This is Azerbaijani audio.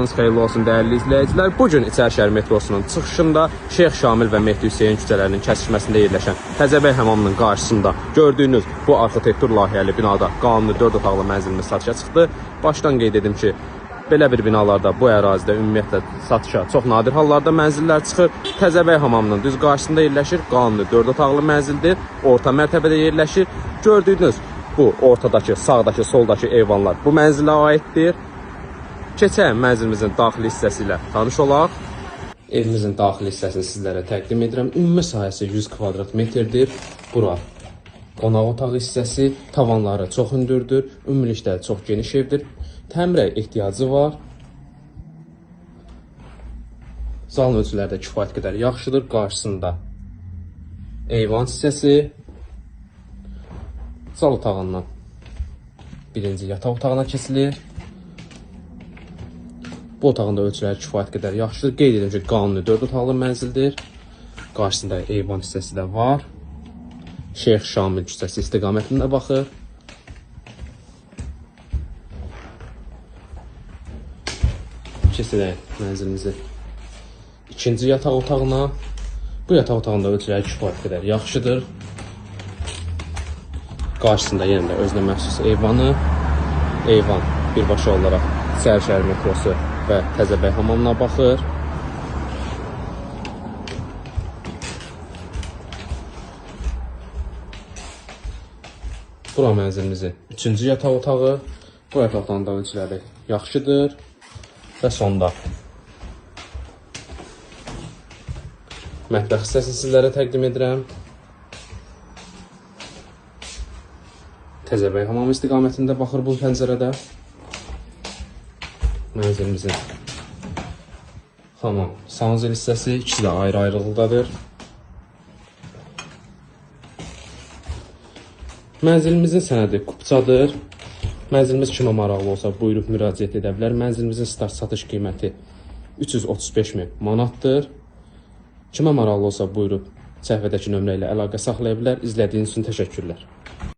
Xeyirli olsun dəyərli izləyicilər. Bugün İçərişəhər metrosunun çıxışında Şeyx Şamil və Mehdi Hüseyin küçələrinin kəsişməsində yerləşən Təzəbəy hamamının qarşısında gördüyünüz bu arxitektur layihəli binada qanuni 4 otaqlı mənzilimiz satışa çıxdı. Başdan qeyd edim ki, belə bir binalarda bu ərazidə ümumiyyətlə satışa çox nadir hallarda mənzillər çıxır. Təzəbəy hamamının düz qarşısında yerləşir. Qanuni 4 otaqlı mənzildir. Orta mərtəbədə yerləşir. Gördüyünüz bu ortadakı, sağdakı, soldakı eyvanlar bu mənzilə aiddir. Keçən mənzilimizin daxili hissəsi ilə tanış olaq. Evimizin daxili hissəsini sizlərə təqdim edirəm. Ümumi sahəsi 100 kvadrat metrdir. Bura qonaq otaq hissəsi, tavanları çox hündürdür. Ümumilikdə çox geniş evdir. Təmirə ehtiyacı var. Zalın ölçüləri də kifayət qədər yaxşıdır. Qarşısında eyvan hissəsi. Zal otağından birinci yataq otağına keçilir. Bu otağın da ölçüləri kifayət qədər yaxşıdır. Qeyd edim ki, qanuni 4 otaqlı mənzildir. Qarşısında eyvan hissəsi də var. Şeyx Şamil küçəsi istiqamətində baxır. Keçək mənzilimizin ikinci yataq otağına. Bu yataq otağında ölçüləri kifayət qədər yaxşıdır. Qarşısında yenə də özünə məxsus eyvanı. Eyvan birbaşa olaraq İçərişəhər metrosu və Təzəbəy hamamına baxır. Bura mənzilimizin 3-cü yataq otağı. Bu yataqdan da ölçüləri yaxşıdır. Və sonda mətbəx hissəsini sizlərə təqdim edirəm. Təzəbəy hamamı istiqamətində baxır bu pəncərədə. Mənzilimizin hamam sanuzel hissəsi ikisi də ayrı-ayrılıqdadır. Mənzilimizin sənədi kupçadır. Mənzilimiz kimə maraqlı olsa buyurub müraciət edə bilər. Mənzilimizin start satış qiyməti 335.000 manatdır. Kimə maraqlı olsa buyurub səhifədəki nömrə ilə əlaqə saxlaya bilər. İzlədiyiniz üçün təşəkkürlər.